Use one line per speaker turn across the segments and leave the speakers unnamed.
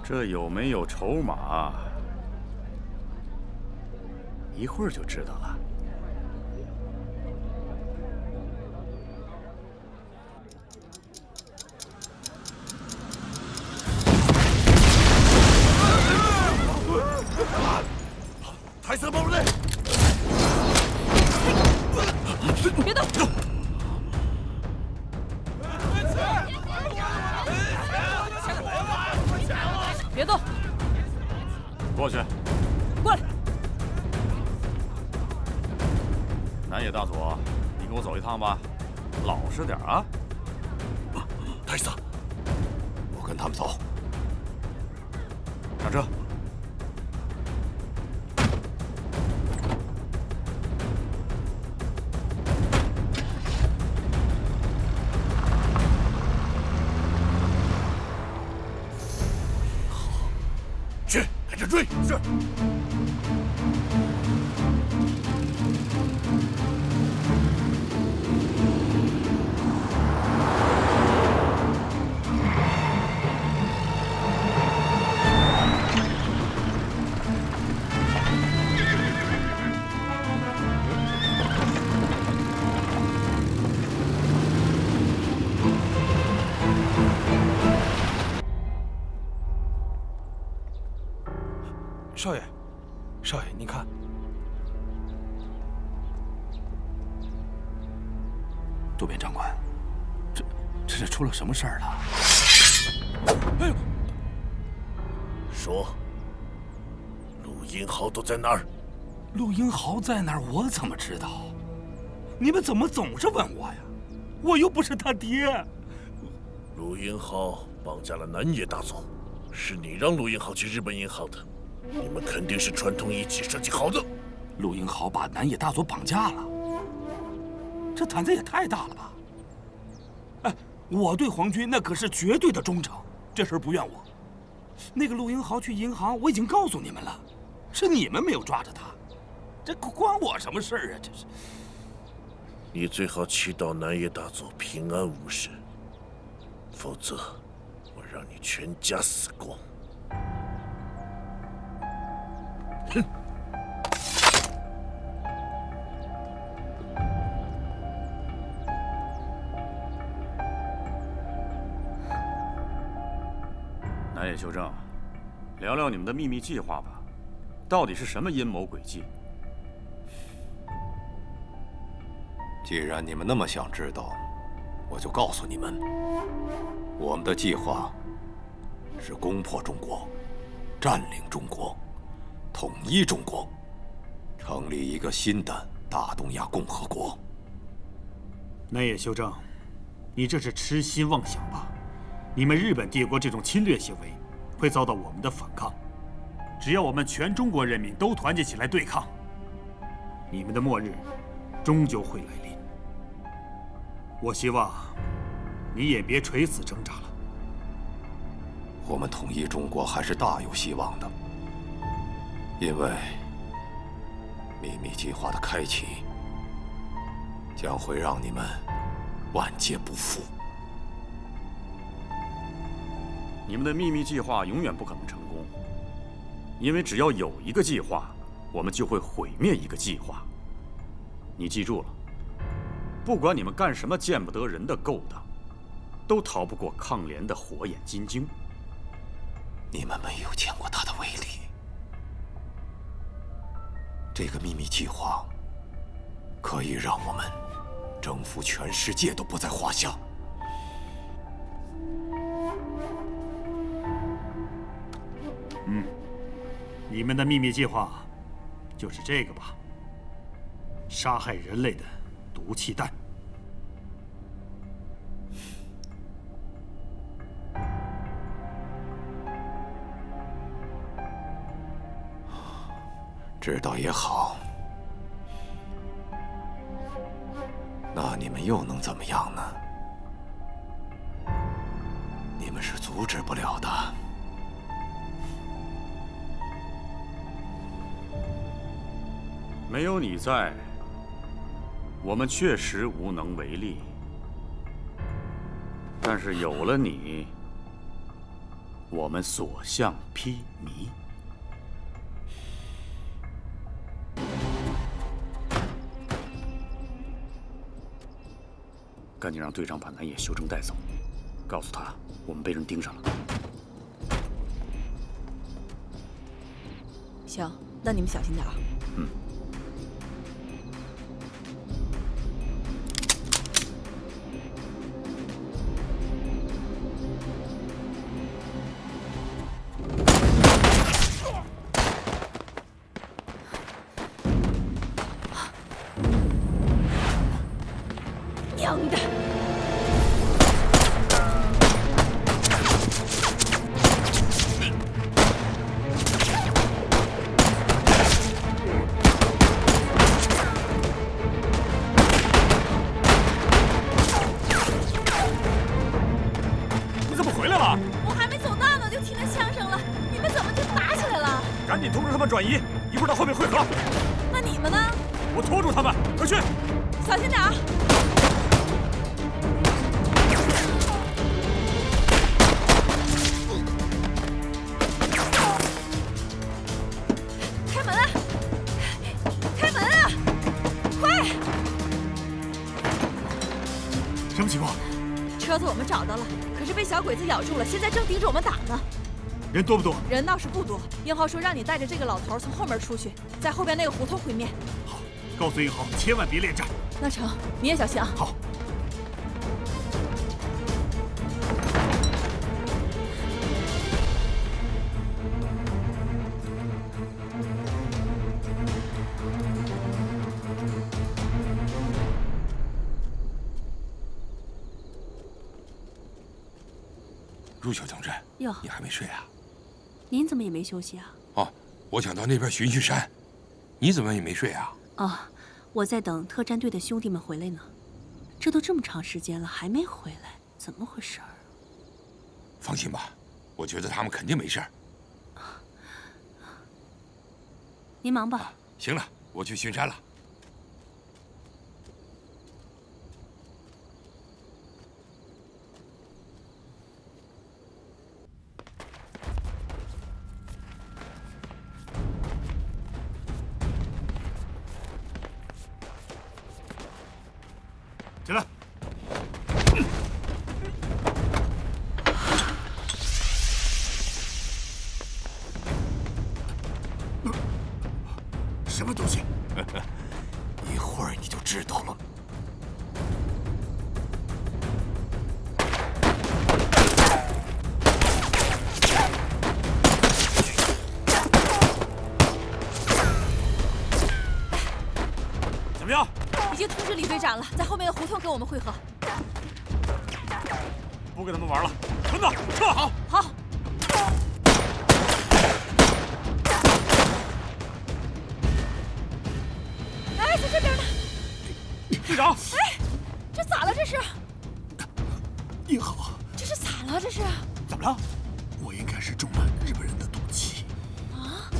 这有没有筹码，一会儿就知道了。
泰瑟堡垒！
别动！别动！
过去。
过来！
南野大佐，你跟我走一趟吧，老实点啊！
泰瑟，我跟他们走。
上车。
去，跟着追！是。
少爷，少爷，您看，
渡边长官，这是出了什么事儿了？
哎呦！
说，陆英豪都在哪儿？
陆英豪在哪儿？我怎么知道？你们怎么总是问我呀？我又不是他爹。
陆英豪绑架了南野大佐，是你让陆英豪去日本银行的。你们肯定是串通一气设计好的。
陆英豪把南野大佐绑架了，这胆子也太大了吧！哎，我对皇军那可是绝对的忠诚，这事儿不怨我。那个陆英豪去银行，我已经告诉你们了，是你们没有抓着他，这关我什么事儿啊？这是。
你最好祈祷南野大佐平安无事，否则我让你全家死光。哼！
南野修正，聊聊你们的秘密计划吧，到底是什么阴谋诡计？
既然你们那么想知道，我就告诉你们，我们的计划是攻破中国，占领中国，统一中国，成立一个新的大东亚共和国。
南野修正，你这是痴心妄想吧？你们日本帝国这种侵略行为会遭到我们的反抗，只要我们全中国人民都团结起来对抗，你们的末日终究会来临。我希望你也别垂死挣扎了。
我们统一中国还是大有希望的，因为秘密计划的开启将会让你们万劫不复。
你们的秘密计划永远不可能成功，因为只要有一个计划，我们就会毁灭一个计划。你记住了，不管你们干什么见不得人的勾当，都逃不过抗联的火眼金睛。
你们没有见过它的威力。这个秘密计划可以让我们征服全世界都不在话下。
你们的秘密计划就是这个吧？杀害人类的毒气弹。
知道也好，那你们又能怎么样呢？你们是阻止不了的。
没有你在，我们确实无能为力。但是有了你，我们所向披靡。赶紧让队长把南野修正带走，告诉他我们被人盯上了。
行，那你们小心点啊。
嗯。
娘的！
你怎么回来了？
我还没走到呢，就听见枪声了。你们怎么就打起来了？
赶紧通知他们转移，一会儿到后面汇合。
那你们呢？
我拖住他们，快去！
小心点啊！开门啊！开门啊！快！
什么情况？
车子我们找到了，可是被小鬼子咬住了，现在正盯着我们打呢。
人多不多？
人倒是不多。英豪说让你带着这个老头从后门出去，在后边那个胡同会面。
好，告诉英豪千万别恋战。
那成，你也小心啊。
好。
陆小同志，
哟，
你还没睡啊？
您怎么也没休息啊？
哦，我想到那边巡山，你怎么也没睡啊？
哦，我在等特战队的兄弟们回来呢。这都这么长时间了，还没回来，怎么回事儿？
放心吧，我觉得他们肯定没事儿。
您忙吧。
行了，我去巡山了。
起来！
什么东西？一会儿你就知道了。
怎么样？
已经通知李队长了，在后面的胡同跟我们会合。
不跟他们玩了，村子撤！好，
好。哎，在这边呢。
队长，
哎，这咋了？这是？
英豪，
这是咋了？这是？
怎么了？我应该是中了日本人的毒气。
啊？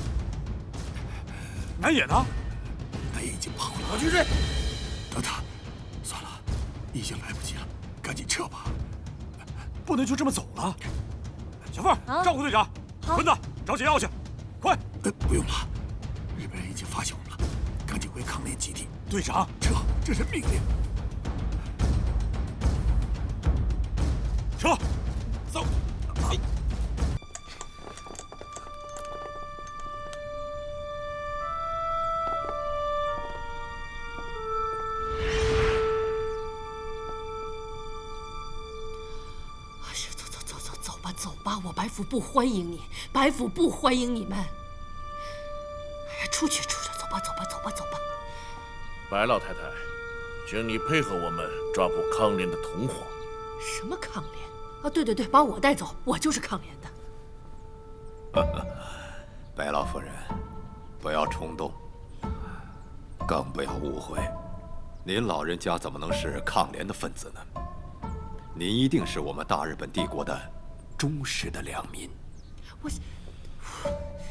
南野呢？
南野已经跑了。
我去追。
德塔，算了，已经来不及了，赶紧撤吧。
不能就这么走了。小凤，照顾队长。
好。
混子，找解药去，快！
不用了，日本人已经发现我们了，赶紧回抗联基地。
队长，
撤，这是命令。
撤，走。
走吧，我白府不欢迎你，白府不欢迎你们。哎呀，出去，走吧。
白老太太，请你配合我们抓捕抗联的同伙。
什么抗联？啊，对，把我带走，我就是抗联的。
白老夫人，不要冲动，更不要误会，您老人家怎么能是抗联的分子呢？您一定是我们大日本帝国的忠实的良民。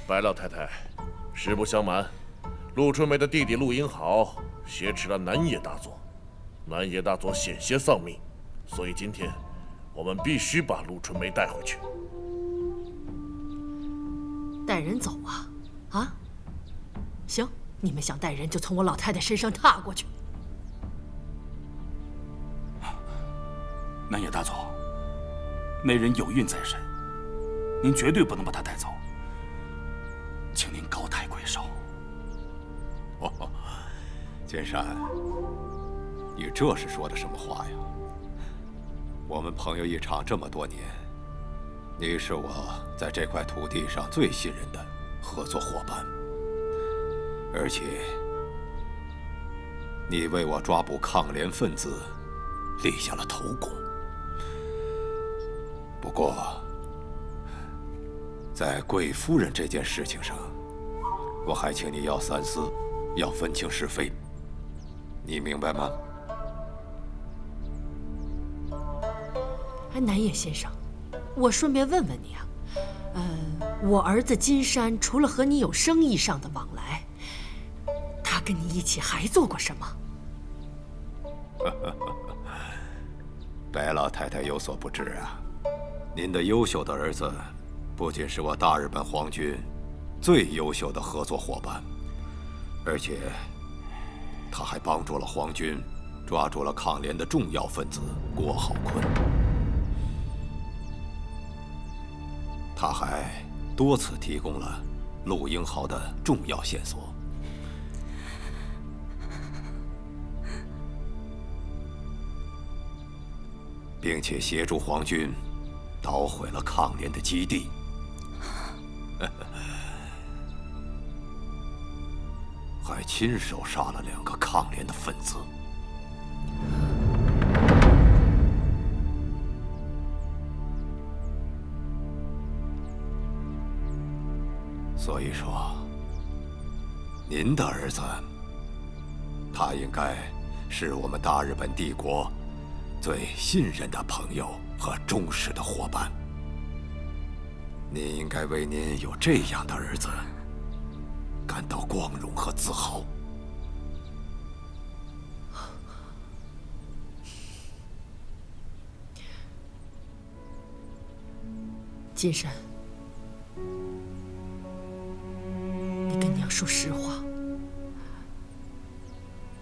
白老太太，实不相瞒，陆春梅的弟弟陆英豪挟持了南野大佐，南野大佐险些丧命，所以今天我们必须把陆春梅带回去。
带人走啊？啊？行，你们想带人就从我老太太身上踏过去。
南野大佐，那人有孕在身，您绝对不能把她带走，请您高抬贵手。
哦，金山，你这是说的什么话呀？我们朋友一场这么多年，你是我在这块土地上最信任的合作伙伴，而且你为我抓捕抗联分子立下了头功。不过，在贵夫人这件事情上，我还请你要三思，要分清是非，你明白吗？
哎，南野先生，我顺便问问你啊，我儿子金山除了和你有生意上的往来，他跟你一起还做过什么？
白老太太有所不知啊，您的优秀的儿子，不仅是我大日本皇军最优秀的合作伙伴，而且他还帮助了皇军抓住了抗联的重要分子郭浩坤。他还多次提供了陆英豪的重要线索，并且协助皇军捣毁了抗联的基地。还亲手杀了2个抗联的分子。所以说，您的儿子，他应该是我们大日本帝国最信任的朋友和忠实的伙伴。您应该为您有这样的儿子感到光荣和自豪。
金山，你跟娘说实话，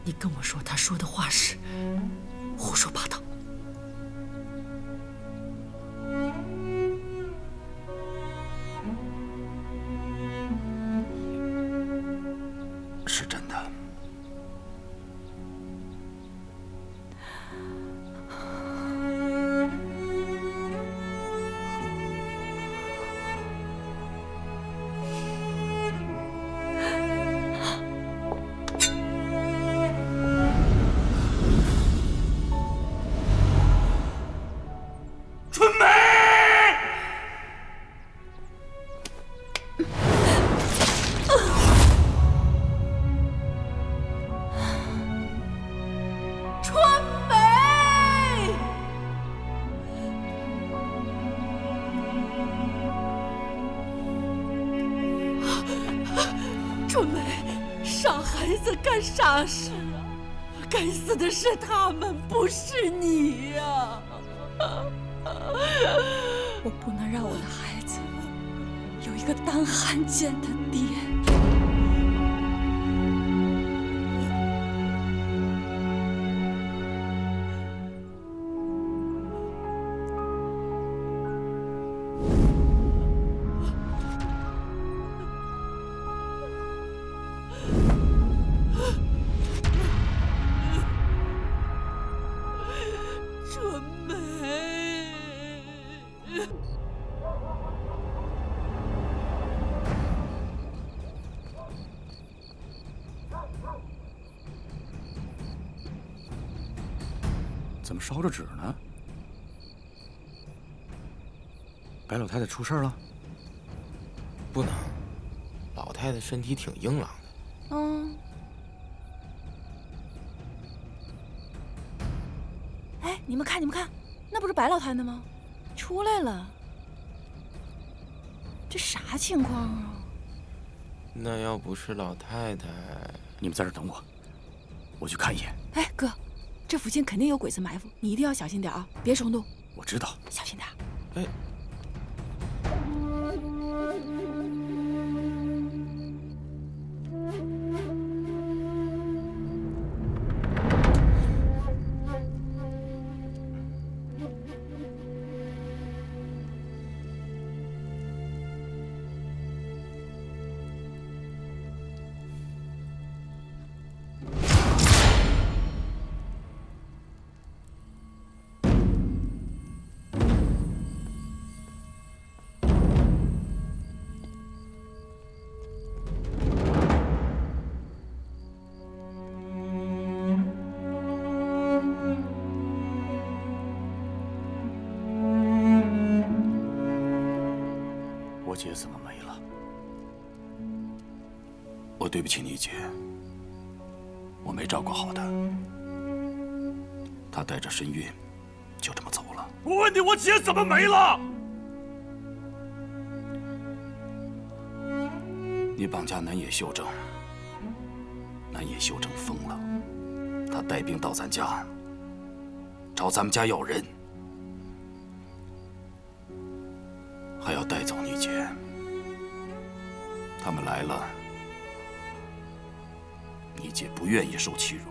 你跟我说他说的话是胡说八道。
是真的。春梅。
春梅，傻孩子干傻事啊！该死的是他们，不是你呀！
我不能让我的孩子有一个当汉奸的爹。
春梅，
怎么烧着纸呢？白老太太出事了？
不能，老太太身体挺硬朗的。
嗯。哎，你们看，你们看，那不是白老太太吗？出来了。这啥情况啊？
那要不是老太太，
你们在这等我，我去看一眼。
哎，哥，这附近肯定有鬼子埋伏，你一定要小心点啊，别冲动。
我知道，
小心点。
哎。
姐怎么没了？
我对不起你姐，我没照顾好她，她带着身孕，就这么走了。
我问你，我姐怎么没了？
你绑架南野秀正，南野秀正疯了，他带兵到咱家，找咱们家要人，还要带走你姐。他们来了，你姐不愿意受欺辱，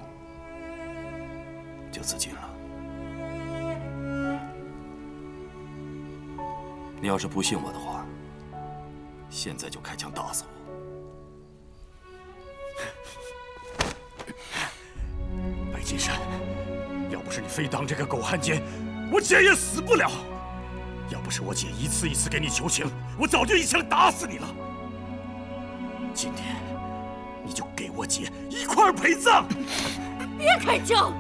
就自尽了。你要是不信我的话，现在就开枪打死我。
白金山，要不是你非当这个狗汉奸，我姐也死不了。要不是我姐一次一次给你求情，我早就一枪打死你了。今天，你就给我姐一块陪葬。
别开枪！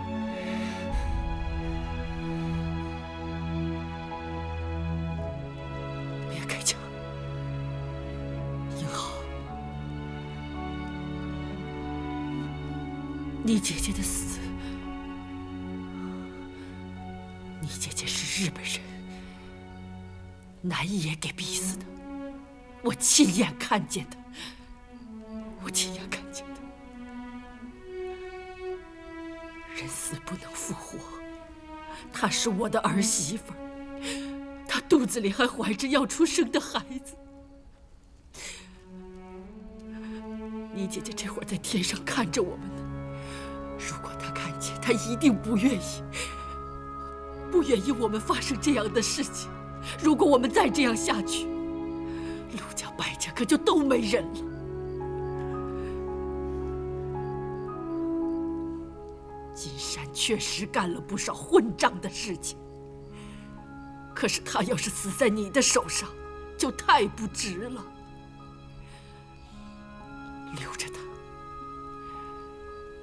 别开枪！英豪，你姐姐的死，你姐姐是日本人，南野给逼死的，我亲眼看见的。我亲眼看见的，人死不能复活。她是我的儿媳妇儿，她肚子里还怀着要出生的孩子。你姐姐这会儿在天上看着我们呢，如果她看见，她一定不愿意我们发生这样的事情。如果我们再这样下去，陆家、白家可就都没人了。金山确实干了不少混账的事情，可是他要是死在你的手上，就太不值了。留着他，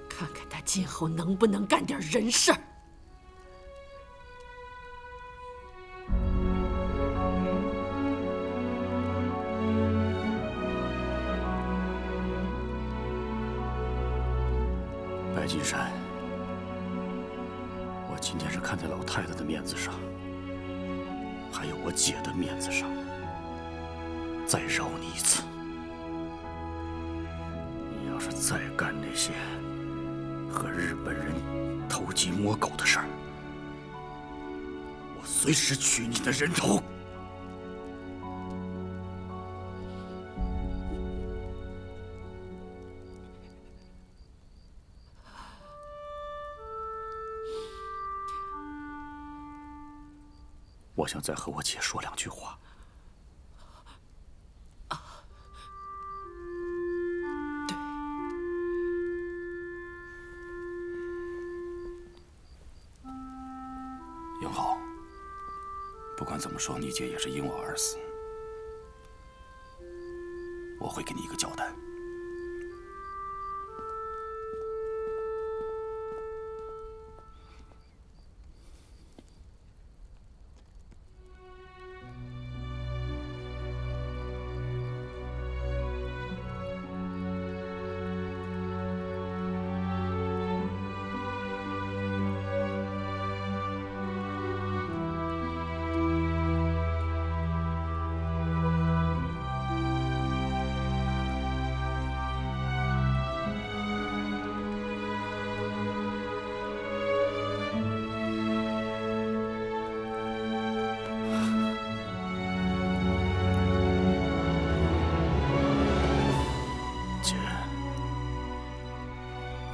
看看他今后能不能干点人事儿。
白金山，我今天是看在老太太的面子上，还有我姐的面子上，再饶你一次。你要是再干那些和日本人偷鸡摸狗的事儿，我随时取你的人头。我想再和我姐说两句话。
对，
英豪，不管怎么说，你姐也是因我而死，我会给你一个交代。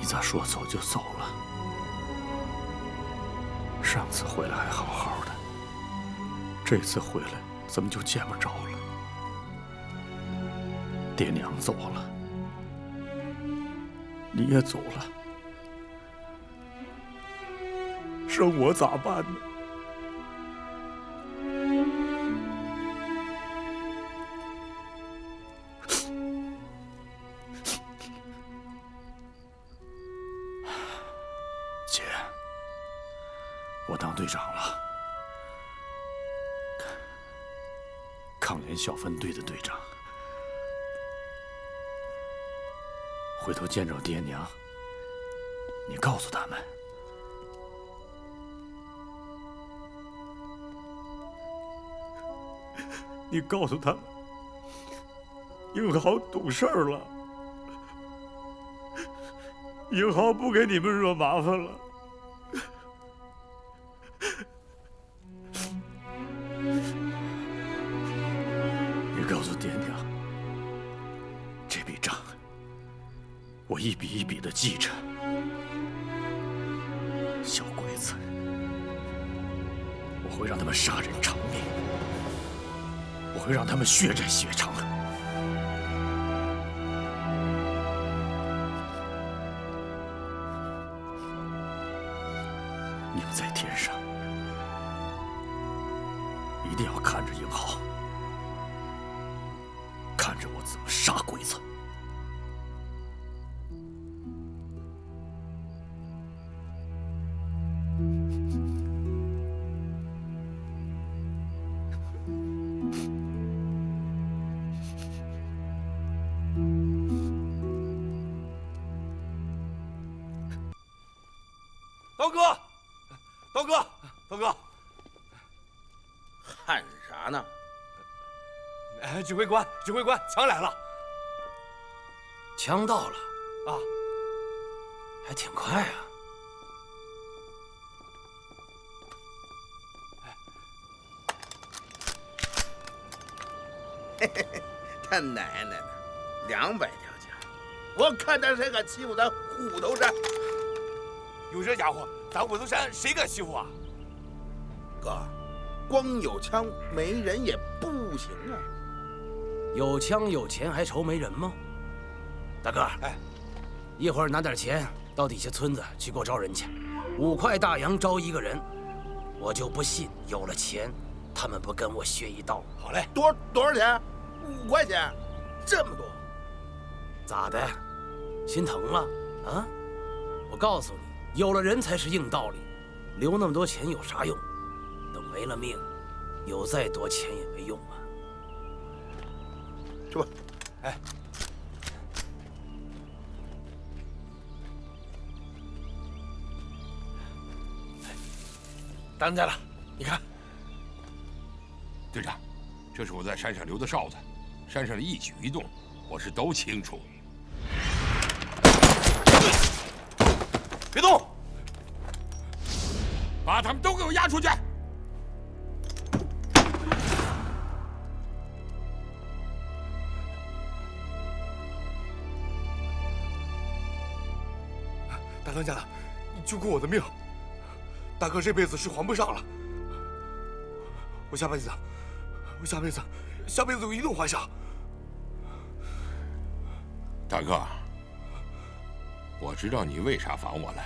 咋说走就走了？上次回来还好好的，这次回来怎么就见不着了？爹娘走了，你也走了，剩我咋办呢？姐，我当队长了，
抗联小分队的队长。回头见着爹娘，你告诉他们，你告诉他们，英豪懂事儿了，英豪不给你们惹麻烦了。你告诉爹娘，这笔账我一笔一笔的记着。小鬼子，我会让他们杀人偿命，我会让他们血债血偿。你们在天上一定要看着英豪，看着我怎么杀鬼子。
刀哥，刀哥，刀哥，
喊啥呢？
哎，指挥官，指挥官，枪来了！
枪到了
啊，
还挺快啊！
嘿嘿嘿，他奶奶的，200条枪！我看他谁敢欺负咱虎头山！
有这家伙，咱虎头山谁敢欺负啊？
哥，光有枪没人也不行啊！
有枪有钱还愁没人吗？大哥，
哎，
一会儿拿点钱到底下村子去给我招人去，5块大洋招1个人，我就不信有了钱，他们不跟我学一道。
好嘞，
多少钱？5块钱，这么多？
咋的？心疼了啊？我告诉你，有了人才是硬道理，留那么多钱有啥用？等没了命，有再多钱也没用啊！
去吧。
哎，担在了，你看。
队长，这是我在山上留的哨子，山上的一举一动，我是都清楚。
别动！
把他们都给我押出去！
大当家的，你救过我的命，大哥这辈子是还不上了。我下辈子我一定还上。
大哥，我知道你为啥防我了，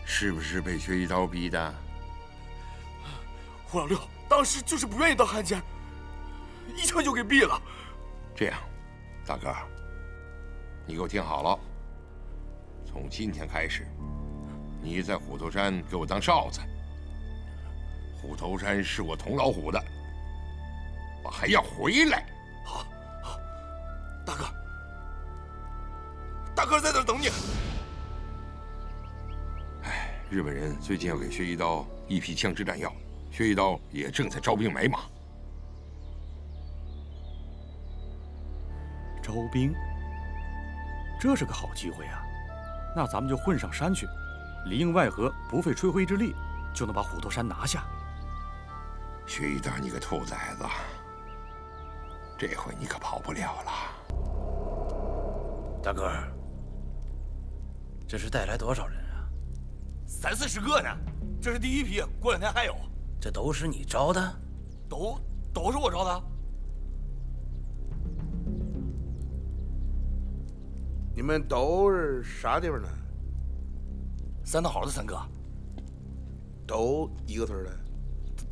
是不是被薛一刀逼的？
胡老六当时就是不愿意当汉奸，一枪就给毙了。
这样，大哥，你给我听好了，从今天开始，你在虎头山给我当哨子。虎头山是我同老虎的，我还要回来。
好，好，大哥，大哥在这儿等你。
哎，日本人最近要给薛一刀一批枪支弹药，薛一刀也正在招兵买马。
招兵，这是个好机会啊！那咱们就混上山去，里应外合，不费吹灰之力，就能把虎头山拿下。
薛一刀，你个兔崽子，这回你可跑不了了。
大哥，这是带来多少人啊
？30、40个呢，这是第一批，过2天还有。
这都是你招的？
都是我招的。
你们都是啥地方的？
三道好的，三哥。
都一个村的？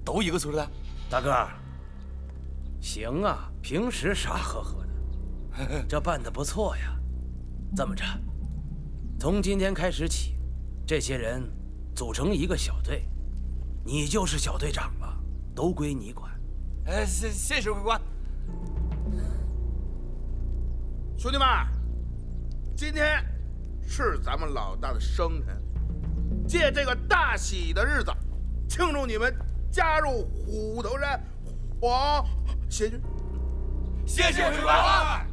都一个村的。
大哥，行啊，平时傻呵呵的，这办得不错呀。这么着，从今天开始起，这些人组成一个小队，你就是小队长了，都归你管。
谢谢指挥官。
兄弟们，今天是咱们老大的生辰，借这个大喜的日子，庆祝你们加入虎头山皇协军。
谢谢指挥官。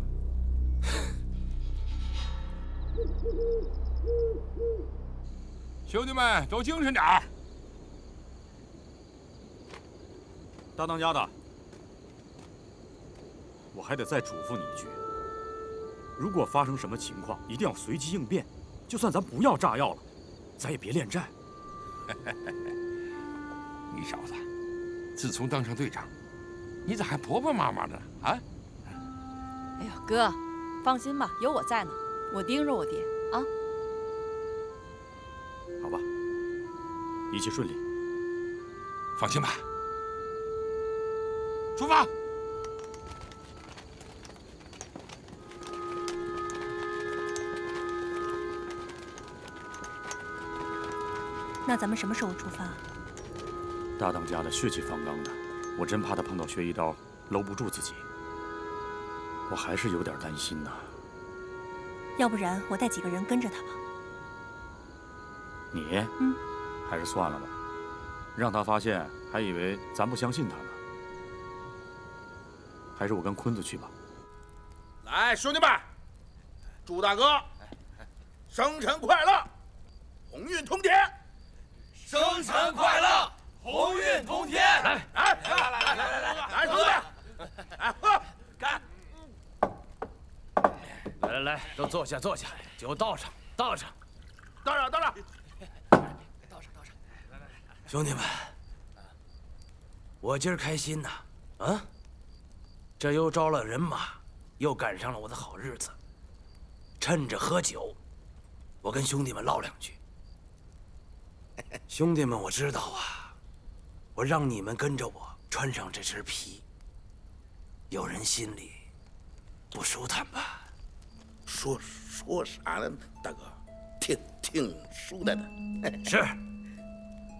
兄弟们都精神点儿。
大当家的，我还得再嘱咐你一句：如果发生什么情况，一定要随机应变。就算咱不要炸药了，咱也别恋战。
你小子，自从当上队长，你咋还婆婆妈妈的啊？
哎呦，哥，放心吧，有我在呢，我盯着我爹啊。
好吧，一切顺利。
放心吧。出发。
那咱们什么时候出发？
大当家的血气方刚的，我真怕他碰到薛一刀搂不住自己，我还是有点担心呐。
要不然我带几个人跟着他吧。
你？还是算了吧，让他发现，还以为咱不相信他呢。还是我跟坤子去吧。
来，兄弟们，祝大哥生辰快乐，鸿运通天！
生辰快乐，鸿运通天！
来，兄弟们，来喝！干！
来，都坐下，酒倒上。
倒上！
兄弟们，我今儿开心呐！啊，这又招了人马，又赶上了我的好日子。趁着喝酒，我跟兄弟们唠两句。兄弟们，我知道啊，我让你们跟着我穿上这身皮，有人心里不舒坦吧？
说啥呢，大哥？挺舒坦的。
是。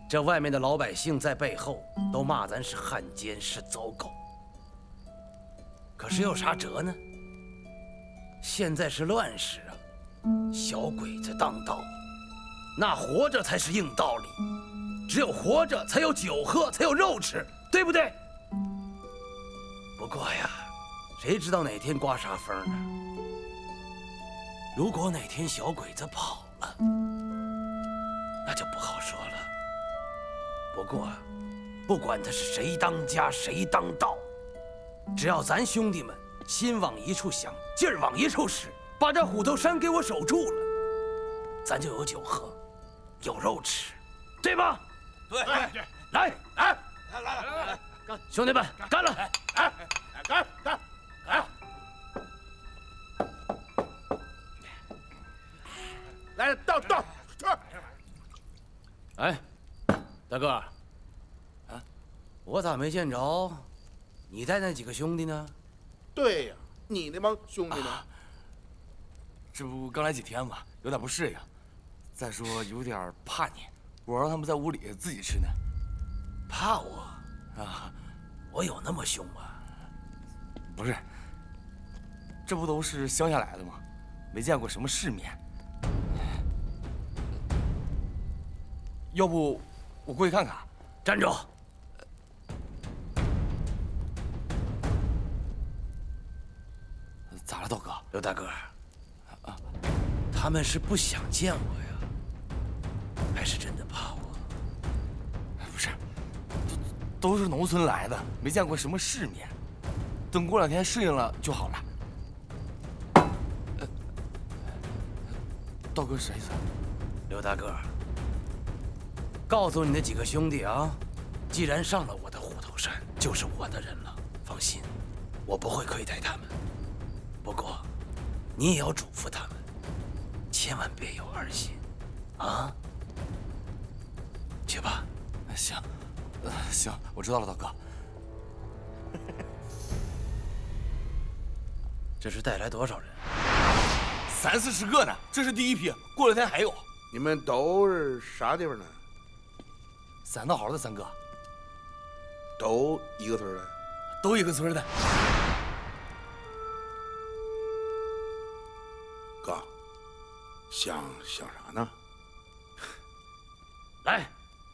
这外面的老百姓在背后都骂咱是汉奸，是走狗。可是有啥辙呢？现在是乱世啊，小鬼子当道，那活着才是硬道理。只有活着，才有酒喝，才有肉吃，对不对？不过呀，谁知道哪天刮啥风呢？如果哪天小鬼子跑了，那就不好说了。不过，不管他是谁当家谁当道，只要咱兄弟们心往一处想，劲儿往一处使，把这虎头山给我守住了，咱就有酒喝，有肉吃，对吧？
对，
来，兄弟们，干了！
干！来，倒！去！
哎，大个儿，我咋没见着你带那几个兄弟呢？
对呀，你那帮兄弟呢？
这不刚来几天嘛，有点不适应。再说有点怕你，我让他们在屋里自己吃呢。
怕我？啊，我有那么凶吗？
不是，这不都是乡下来的吗？没见过什么世面。要不我过去看看？
站住！
咋了，道哥？
刘大哥，他们是不想见我呀，还是真的怕我？
不是，都是农村来的，没见过什么世面。等过2天适应了就好了。道哥啥意思？
刘大哥，告诉你那几个兄弟啊，既然上了我的虎头山，就是我的人了。放心，我不会亏待他们。不过，你也要嘱咐他们，千万别有二心，啊？去吧。
行，行，我知道了，道哥。
这是带来多少人
？30、40个呢，这是第一批，过2天还有。
你们都是啥地方的
？3道壕的3个。
都一个村的？
都一个村的。
哥，想啥呢？
来，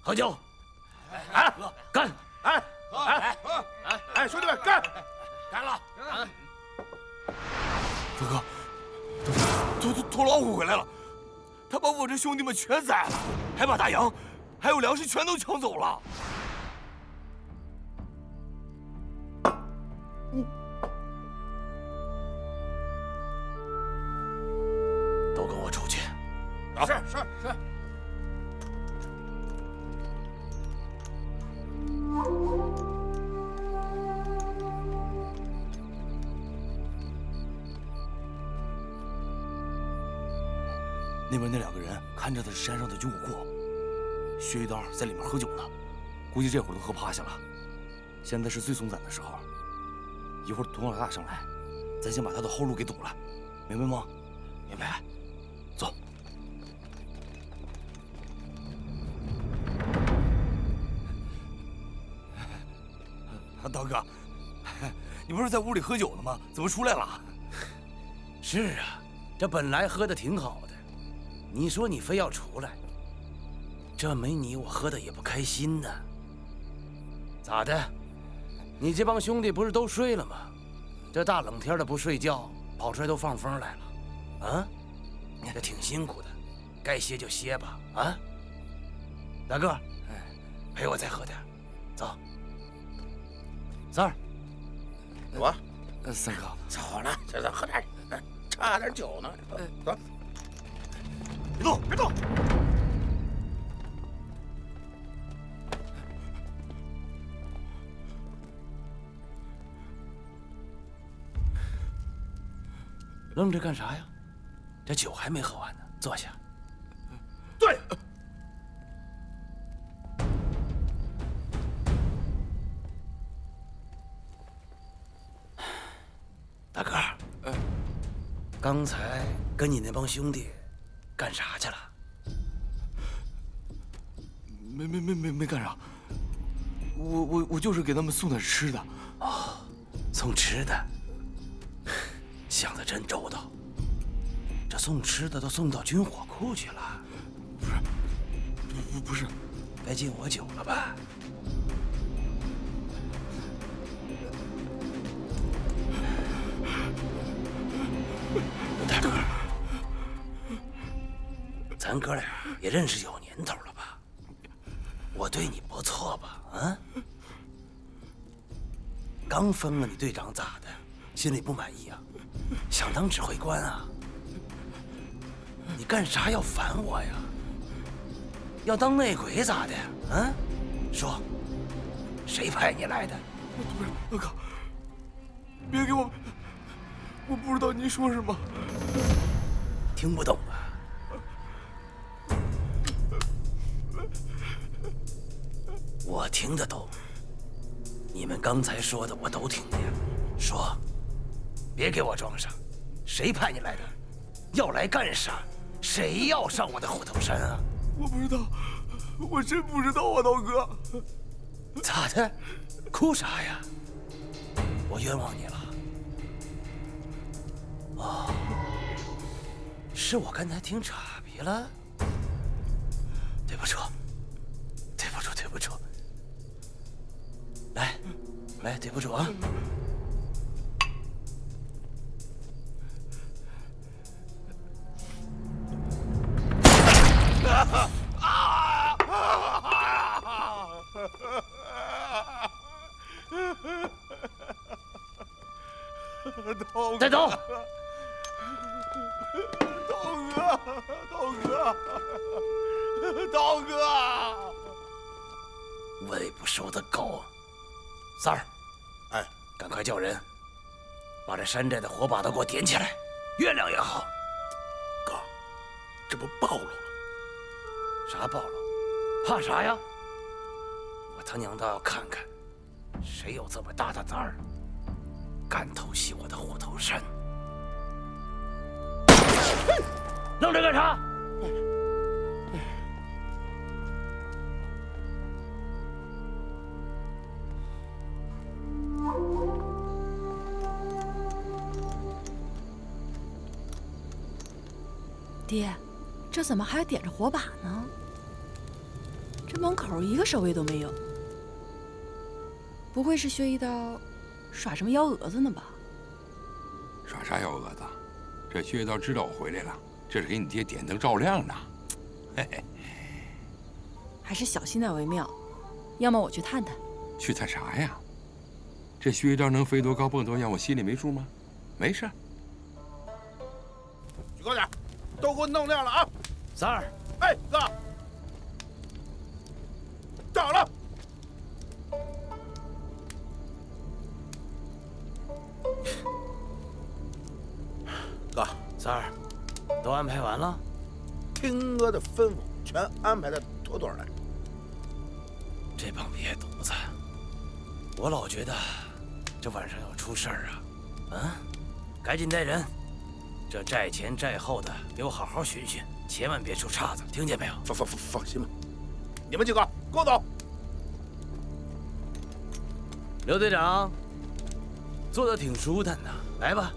喝酒！哎，干！
哎，兄弟们，干！
干了！
大哥，拖老虎回来了，他把我这兄弟们全宰了，还把大洋还有粮食全都抢走了。
都跟我出去！
是。
那边那2个人看着的是山上的军火库，薛一刀在里面喝酒呢，估计这会儿都喝趴下了。现在是最松散的时候，一会儿童老大上来，咱先把他的后路给堵了，明白吗？
明白。
走。刀哥，你不是在屋里喝酒呢吗？怎么出来了？
是啊，这本来喝的挺好的，你说你非要出来，这没你我喝的也不开心呢。咋的？你这帮兄弟不是都睡了吗？这大冷天的不睡觉，跑出来都放风来了，啊？这挺辛苦的，该歇就歇吧，啊？大个，陪我再喝点，走。三儿，
我，
三哥，
走了，咱喝点，差点酒呢。走，
别动，别动。
愣着干啥呀？这酒还没喝完呢，坐下。
对。
大哥，刚才跟你那帮兄弟干啥去了？
没干啥，我就是给他们送点吃的。
哦，送吃的，想得真周到。这送吃的都送到军火库去了？
不是，
该敬我酒了吧？大哥，咱哥俩也认识有年头了吧？我对你不错吧？啊？刚封了你队长咋的？心里不满意啊？想当指挥官啊？你干啥要烦我呀？要当内鬼咋的？啊？说，谁派你来的？
不是，大哥，别给我不知道您说什么。
听不懂啊？我听得懂。你们刚才说的我都听见了。说，别给我装上。谁派你来的？要来干啥？谁要上我的虎头山啊？
我不知道，我真不知道啊，刀哥。
咋的？哭啥呀？我冤枉你了。哦，是我刚才听岔劈了。对不住，对不住，对不住。来，对不住啊。带走！
刀哥，
喂不熟的狗。三儿，
哎，
赶快叫人把这山寨的火把都给我点起来，越亮越好。
哥，这不暴露了？
啥暴露？怕啥呀？我他娘倒要看看，谁有这么大的胆儿，敢偷袭我的虎头山！愣着干啥？
爹，这怎么还点着火把呢？这门口一个守卫都没有，不会是薛一刀耍什么幺蛾子呢吧？
耍啥幺蛾子？这薛一刀知道我回来了，这是给你爹点灯照亮呢。嘿嘿，
还是小心点为妙，要么我去探探。
去探啥呀？这薛一刀能飞多高蹦多远，我心里没数吗？没事。
举高点，都给我弄亮了啊！
三儿，
哎，哥，到了。哥，
三儿，都安排完了？
听哥的吩咐，全安排的妥妥的。
这帮瘪犊子，我老觉得这晚上要出事儿啊！啊，赶紧带人，这寨前寨后的给我好好巡巡，千万别出岔子，听见没有？
放心吧，你们几个跟我走。
刘队长，坐得挺舒坦的，来吧，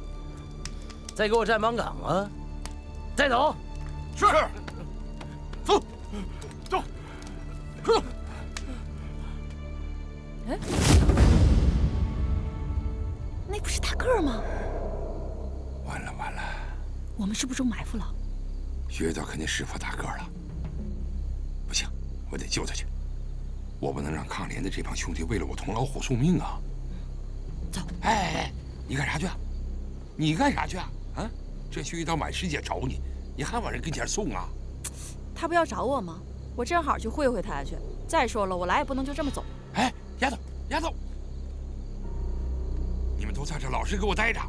再给我站帮岗啊！再走。
是。走。走。走。
哎，那不是大个儿吗？
完了完了，
我们是不是中埋伏了？
薛一刀肯定识破大个了，不行，我得救他去。我不能让抗联的这帮兄弟为了我同老虎送命啊！
走。
哎，你干啥去啊？你干啥去啊？啊，这薛一刀满世界找你，你还往人跟前送啊？
他不要找我吗？我正好去会会他去。再说了，我来也不能就这么走。
哎，丫头，丫头，你们都在这老实给我待着，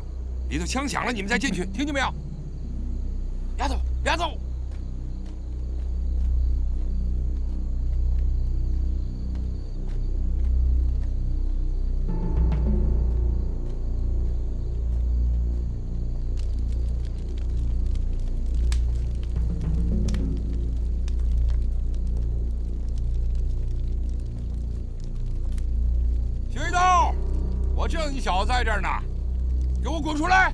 里头枪响了，你们再进去，听见没有？丫头，丫头。薛一刀，我知道你小子在这儿呢，给我滚出来！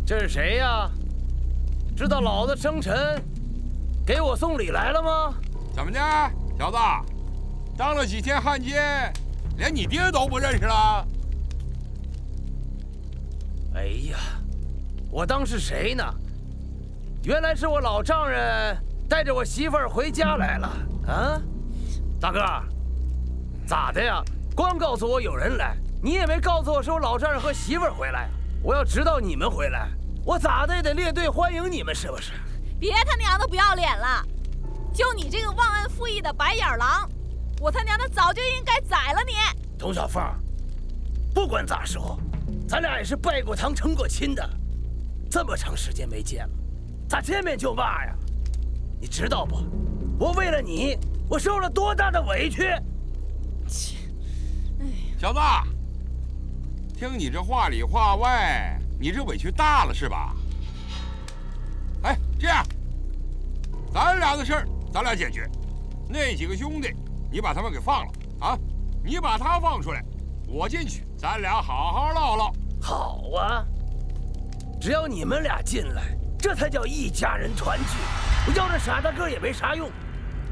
这是谁呀？知道老子生辰给我送礼来了吗？
怎么的，小子，当了几天汉奸，连你爹都不认识了？
哎呀，我当是谁呢？原来是我老丈人带着我媳妇儿回家来了啊！大哥，咋的呀？光告诉我有人来，你也没告诉我是我老丈人和媳妇儿回来。我要知道你们回来，我咋的也得列队欢迎你们，是不是？
别他娘的不要脸了！就你这个忘恩负义的白眼狼，我他娘的早就应该宰了你！
童小凤，不管咋说，咱俩也是拜过堂、成过亲的，这么长时间没见了，咋见面就骂呀？你知道不？我为了你，我受了多大的委屈！
切，哎呀，
小子，听你这话里话外，你这委屈大了是吧？哎，这样，咱俩的事儿咱俩解决。那几个兄弟，你把他们给放了啊！你把他放出来，我进去，咱俩好好唠唠。
好啊，只要你们俩进来，这才叫一家人团聚。我要这傻大个也没啥用，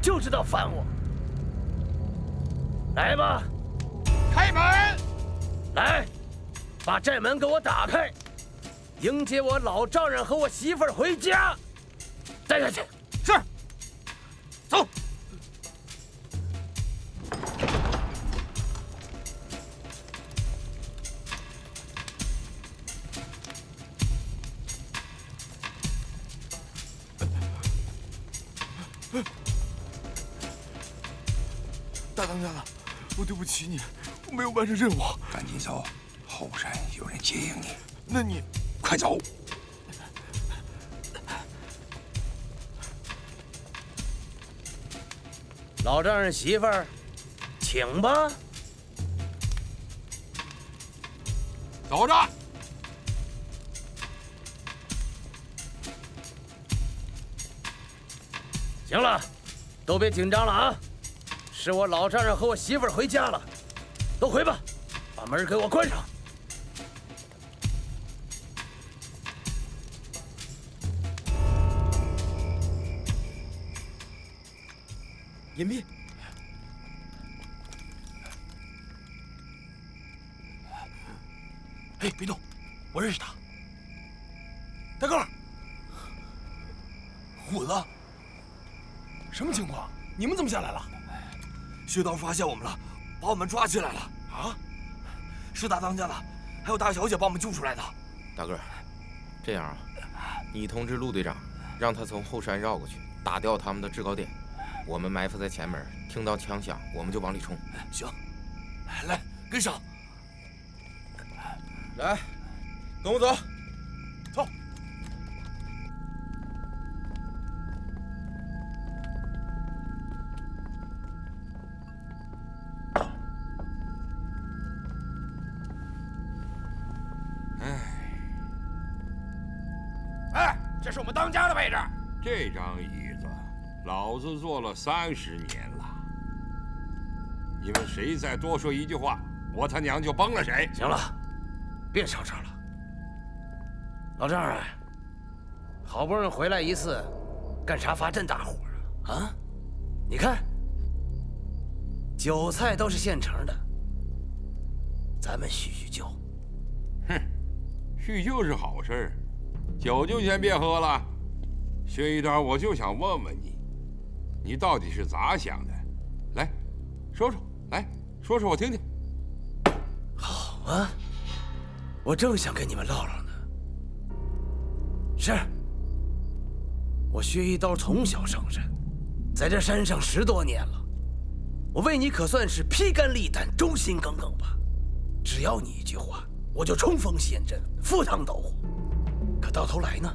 就知道烦我。来吧，
开门！
来，把寨门给我打开，迎接我老丈人和我媳妇儿回家。带下去。
是。走。
大当家的，我对不起你，我没有完成任务。
赶紧走，后山有人接应你。
那你
快走！
老丈人媳妇儿，请吧。
走着。
行了，都别紧张了啊！是我老丈人和我媳妇儿回家了，都回吧，把门给我关上。
隐蔽。
哎，别动，我认识他。大个儿，虎子，什么情况？你们怎么下来了？
薛刀发现我们了，把我们抓起来了。
啊？
是大当家的，还有大小姐把我们救出来的。
大个儿，这样啊，你通知陆队长，让他从后山绕过去，打掉他们的制高点。我们埋伏在前面，听到枪响，我们就往里冲。
行，来，跟上。
来，跟我走。
走。
哎，
这是我们当家的位置。
这张椅子，老子坐了30年了。你们谁再多说一句话，我他娘就崩了谁！
行了，别吵吵了。老丈人，好不容易回来一次，干啥发这大火啊？啊？你看，酒菜都是现成的，咱们叙叙旧。
哼，叙旧是好事儿，酒就先别喝了。薛一刀，我就想问问你，你到底是咋想的？来，说说，来说说我听听。
好啊，我正想跟你们唠唠呢。是，我薛一刀从小上山，在这山上10多年了，我为你可算是披肝沥胆、忠心耿耿吧。只要你一句话，我就冲锋陷阵、赴汤蹈火。可到头来呢，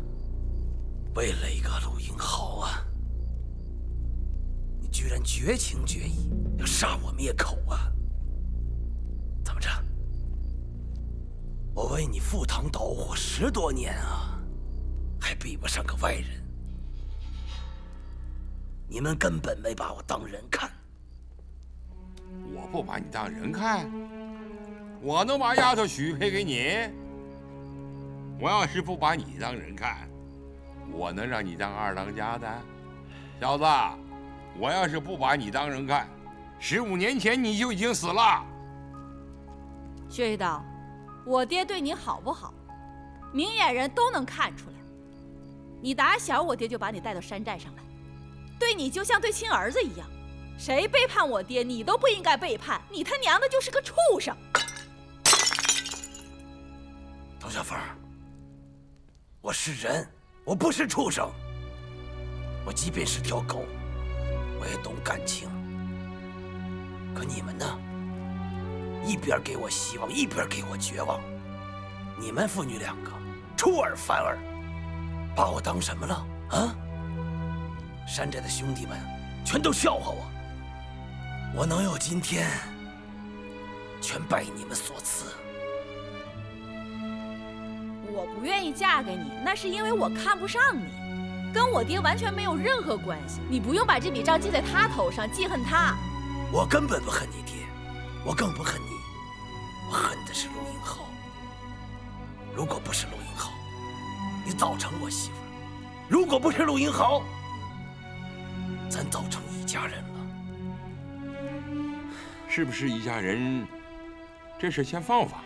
为了一个陆英豪啊，你居然绝情绝义，要杀我灭口啊！怎么着？我为你赴汤蹈火10多年啊，还比不上个外人。你们根本没把我当人看。
我不把你当人看，我能把丫头许配给你？我要是不把你当人看，我能让你当二当家的？小子，我要是不把你当人看，15年前你就已经死了。
薛一刀，我爹对你好不好，明眼人都能看出来。你打小我爹就把你带到山寨上来，对你就像对亲儿子一样。谁背叛我爹，你都不应该背叛。你他娘的就是个畜生！
董小凤，我是人，我不是畜生。我即便是条狗，我也懂感情。可你们呢？一边给我希望，一边给我绝望。你们父女2个出尔反尔，把我当什么了啊？山寨的兄弟们全都笑话我。我能有今天，全拜你们所赐。
我不愿意嫁给你，那是因为我看不上你，跟我爹完全没有任何关系。你不用把这笔账记在他头上，记恨他。
我根本不恨你爹，我更不恨你，我恨的是陆英豪。如果不是陆英豪，你早成我媳妇儿；如果不是陆英豪，咱早成一家人了。
是不是一家人？这事先放放。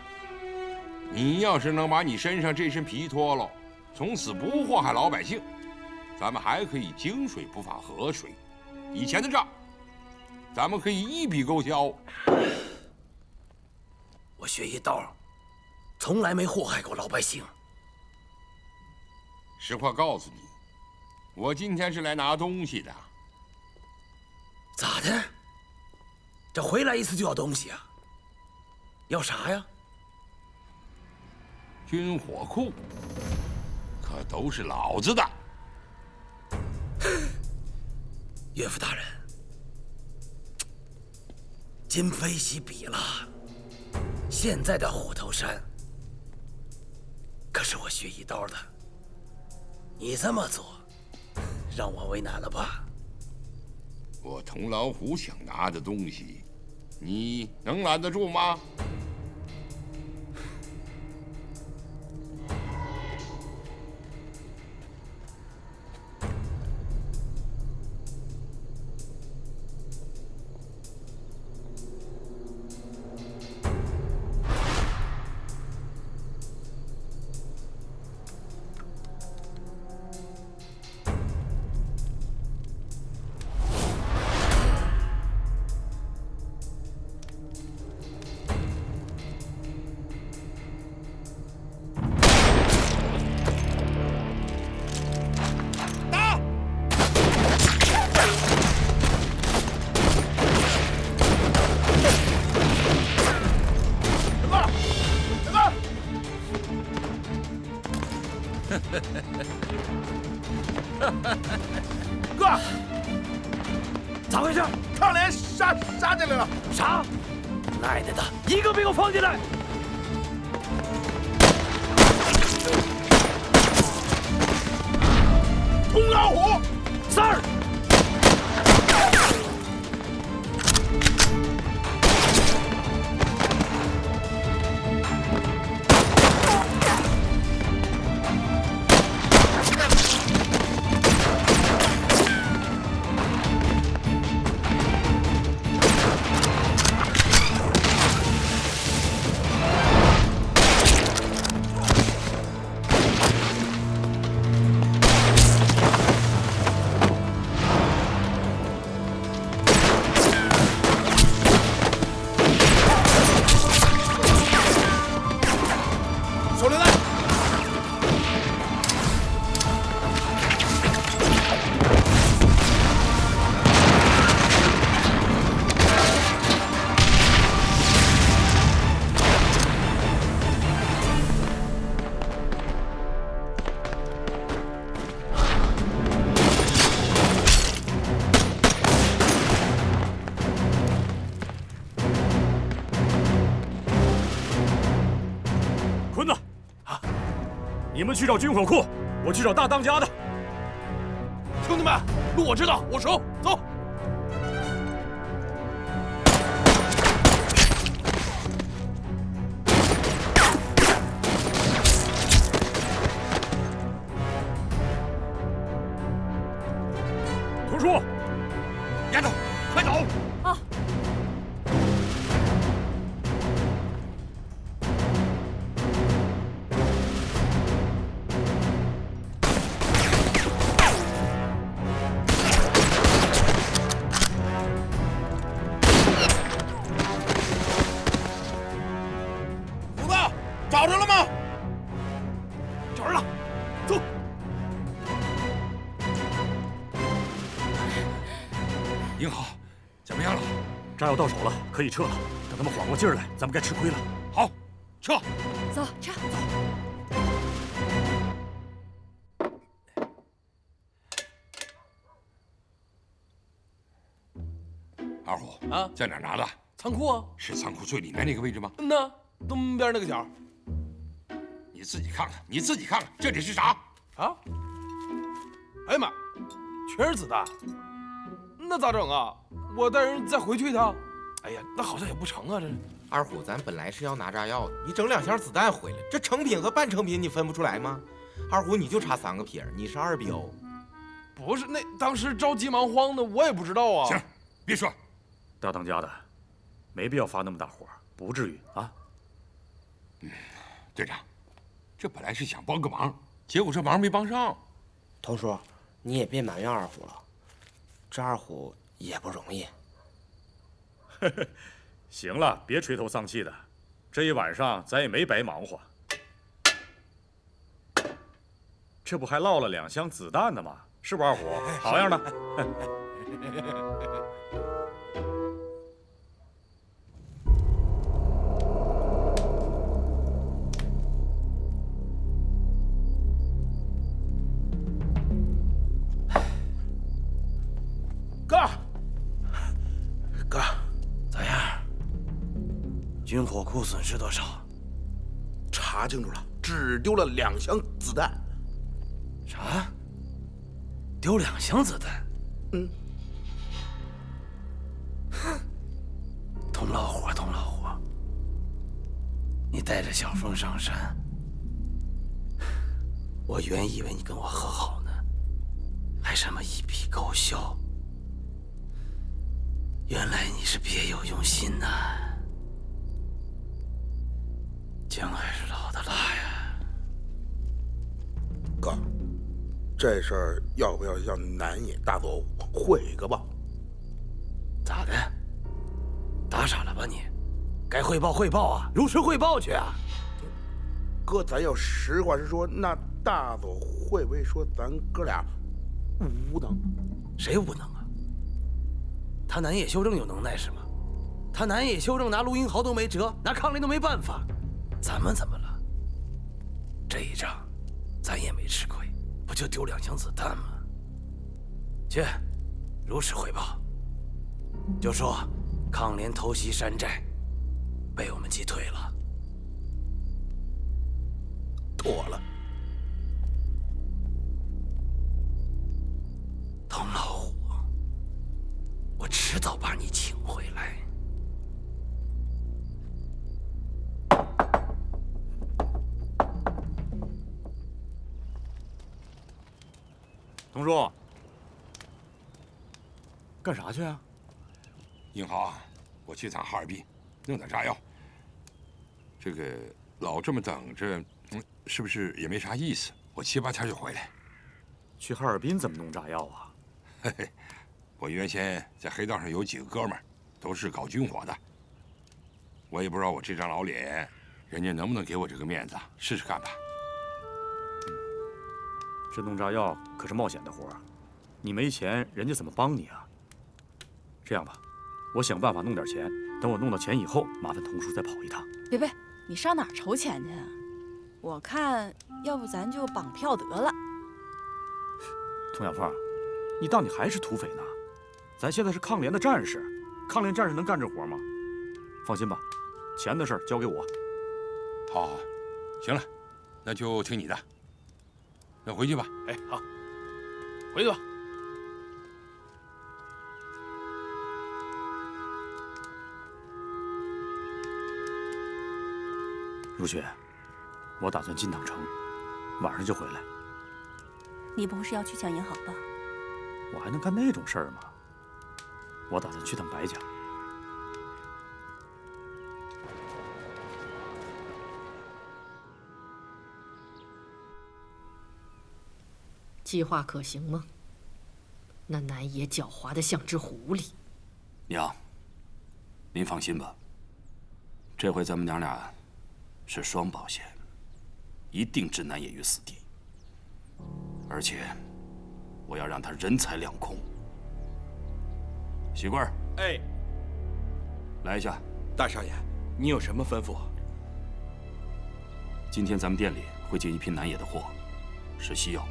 你要是能把你身上这身皮脱了，从此不祸害老百姓，咱们还可以井水不犯河水。以前的账，咱们可以一笔勾销。
我薛一刀，从来没祸害过老百姓。
实话告诉你，我今天是来拿东西的。
咋的？这回来一次就要东西啊？要啥呀？
军火库，可都是老子的。
岳父大人，今非昔比了。现在的虎头山可是我薛一刀的，你这么做，让我为难了吧？
我童老虎想拿的东西，你能拦得住吗？
来了。
啥？奶奶的，一个没给我放进来！
童老虎
，Sir。
你们去找军火库，我去找大当家的。
兄弟们，路我知道，我熟，走。
图叔，
丫头，快走！
啊！
找着了吗？
找着了，走。
英豪，怎么样了？
炸药到手了，可以撤了。等他们缓过劲儿来，咱们该吃亏了。
好，撤。
走，撤。
二虎
啊，
在哪儿拿的？
仓库啊。
是仓库最里面那个位置吗？
嗯呐，东边那个角。
你自己看看，你自己看看，这里是啥？
啊！哎呀妈，全是子弹，那咋整啊？我带人再回去一趟。哎呀，那好像也不成啊，这。
二虎，咱本来是要拿炸药的，你整2箱子弹回来，这成品和半成品你分不出来吗？二虎，你就差3个撇，你是2标。
不是，那当时着急忙慌的，我也不知道啊。
行，别说。
大当家的，没必要发那么大火，不至于啊。
队长。这本来是想帮个忙，结果这忙没帮上。
童叔，你也别埋怨二虎了，这二虎也不容易。
行了，别垂头丧气的，这一晚上咱也没白忙活。这不还落了2箱子弹呢吗？是不是二虎？好样的！
哥，咋样？军火库损失多少？
查清楚了，只丢了2箱子弹。
啥？丢2箱子弹？
嗯。
童老虎，童老虎，你带着小凤上山，我原以为你跟我和好呢，还什么一笔勾销。原来你是别有用心呐！姜还是老的辣呀。
哥，这事儿要不要向南野大佐汇个报？
咋的？打傻了吧你？该汇报汇报啊，如实汇报去啊！
哥，咱要实话实说，那大佐会不会说咱哥俩无能？
谁无能啊？他南野修正有能耐是吗？他南野修正拿陆英豪都没辙，拿康林都没办法，咱们怎么了？这一仗，咱也没吃亏，不就丢2箱子弹吗？去，如实汇报，就说抗联偷袭山寨，被我们击退了。妥了，童老虎，我迟早把你请回来。
童叔，干啥去啊？
英豪，我去趟哈尔滨，弄点炸药。这个老这么等着，是不是也没啥意思？我7、8天就回来。
去哈尔滨怎么弄炸药啊？
嘿嘿，我原先在黑道上有几个哥们儿，都是搞军火的。我也不知道我这张老脸，人家能不能给我这个面子，试试看吧。
这弄炸药可是冒险的活儿，你没钱，人家怎么帮你啊？这样吧，我想办法弄点钱，等我弄到钱以后，麻烦童叔再跑一趟。
别，你上哪儿筹钱去啊？我看要不咱就绑票得了。
童小凤，你当你还是土匪呢？咱现在是抗联的战士，抗联战士能干这活吗？放心吧，钱的事儿交给我。
好，行了，那就听你的。那回去吧。
哎，好，回去吧。
如雪，我打算进趟城，晚上就回来。
你不是要去抢银行吧？
我还能干那种事儿吗？我打算去趟白家。
计划可行吗？那南爷狡猾的像只狐狸。
娘，您放心吧，这回咱们娘俩是双保险，一定置南爷于死地。而且，我要让他人财两空。喜贵儿，
哎，
来一下。
大少爷，你有什么吩咐？
今天咱们店里会进一批南野的货，是西药，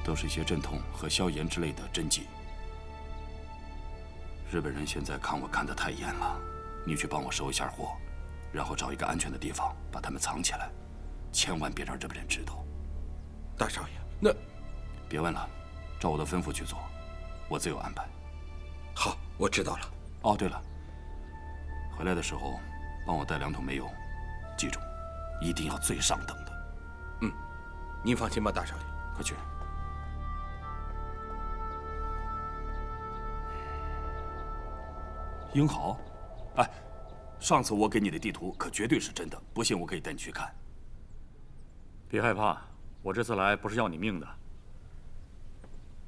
都是一些镇痛和消炎之类的针剂。日本人现在看我看得太严了，你去帮我收一下货，然后找一个安全的地方把它们藏起来，千万别让日本人知道。
大少爷，那
别问了，照我的吩咐去做，我自有安排。
好，我知道了。
哦，对了，回来的时候帮我带2桶煤油，记住，一定要最上等的。
嗯，您放心吧，大少爷。
快去。英豪，哎，上次我给你的地图可绝对是真的，不信我可以带你去看。
别害怕，我这次来不是要你命的。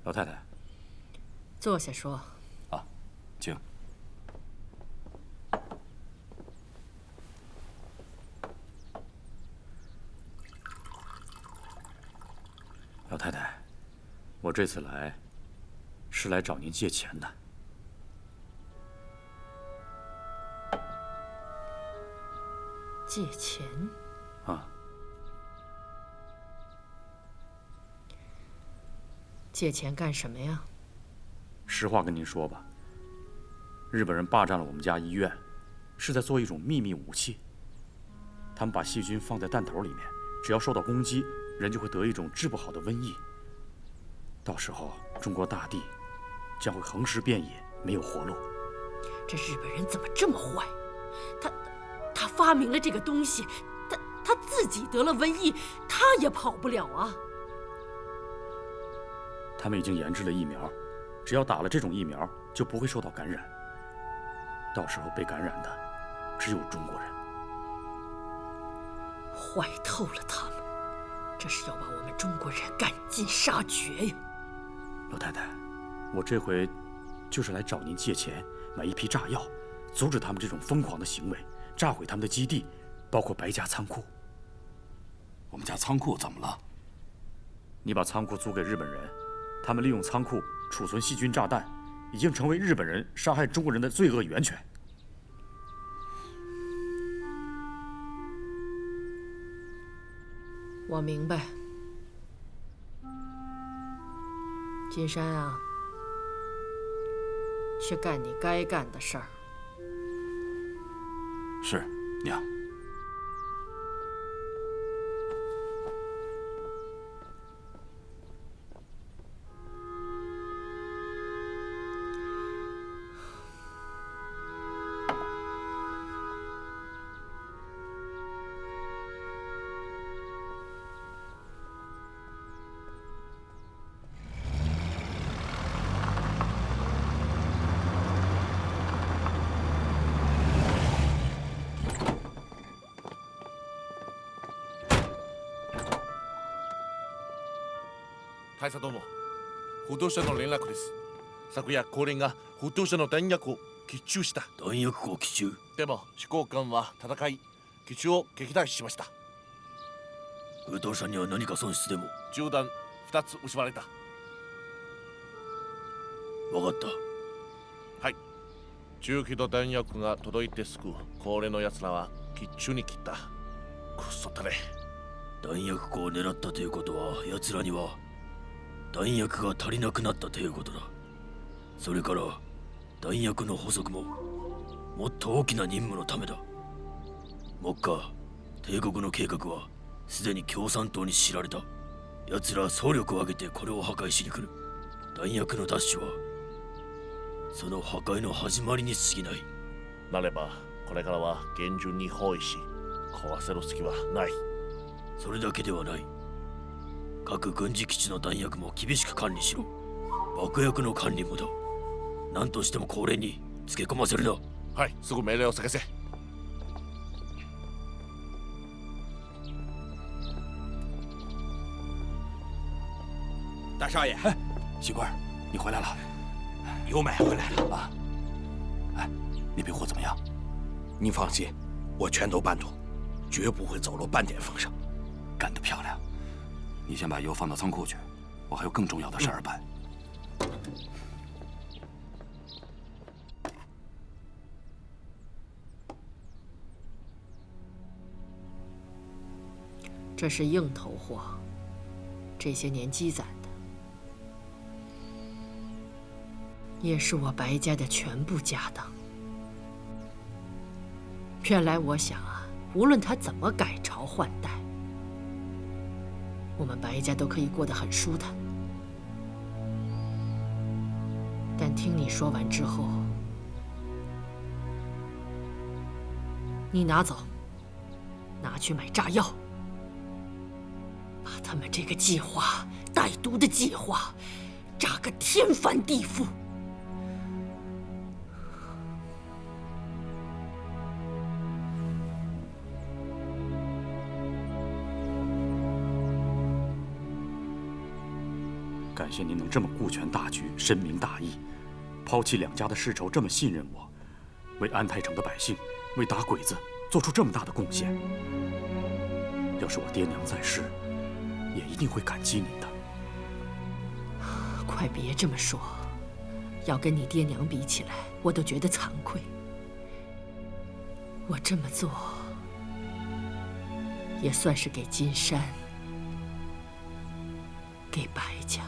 老太太，
坐下说。
啊，请。
老太太，我这次来是来找您借钱的。
借钱？
啊。
借钱干什么呀？
实话跟您说吧，日本人霸占了我们家医院，是在做一种秘密武器。他们把细菌放在弹头里面，只要受到攻击，人就会得一种治不好的瘟疫。到时候中国大地将会横尸遍野，没有活路。
这日本人怎么这么坏？他发明了这个东西，他自己得了瘟疫，他也跑不了啊。
他们已经研制了疫苗，只要打了这种疫苗，就不会受到感染。到时候被感染的只有中国人。
坏透了他们，这是要把我们中国人赶尽杀绝呀！
老太太，我这回就是来找您借钱，买一批炸药，阻止他们这种疯狂的行为，炸毁他们的基地，包括白家仓库。
我们家仓库怎么了？
你把仓库租给日本人，他们利用仓库储存细菌炸弹，已经成为日本人杀害中国人的罪恶源泉。
我明白，金山啊，去干你该干的事儿。
是，娘。
大佐殿、不動者の連絡です。昨夜高連が不動者の弾薬を撃中した。
弾薬庫撃中？
でも士官官は戦い撃中を撃退しました。
不動者には何か損失でも？
銃弾2つ失われた。
分かった。
はい。銃器と弾薬が届いてすぐ高連の奴らは撃中に切った。くっそったれ。
弾薬庫を狙ったということは奴らには弾薬が足りなくなったということだ。それから弾薬の捕捉ももっと大きな任務のためだ。目下帝国の計画はすでに共産党に知られた。奴らは総力を挙げてこれを破壊しに来る。弾薬の奪取はその破壊の始まりに過ぎない。
なればこれからは厳重に包囲し壊せる隙はない。
それだけではない。各軍事基地の弾薬も厳しく管理しろ。爆薬の管理もだ。何としても高連につけ込ませるな。
はい、すぐ命令を探せ。
大少爷，哎，喜官，你回来了，油买回来了啊！哎，那批货怎么样？
您放心，我全都办妥，绝不会走漏半点风声。
干得漂亮！你先把油放到仓库去，我还有更重要的事儿办。
这是硬头货，这些年积攒的，也是我白家的全部家当。原来我想啊，无论他怎么改朝换代，我们白家都可以过得很舒坦。但听你说完之后，你拿走，拿去买炸药，把他们这个计划，歹毒的计划，炸个天翻地覆。
感谢您能这么顾全大局、深明大义，抛弃两家的世仇，这么信任我，为安泰城的百姓，为打鬼子做出这么大的贡献。要是我爹娘在世，也一定会感激您的。
快别这么说，要跟你爹娘比起来，我都觉得惭愧。我这么做，也算是给金山，给白家。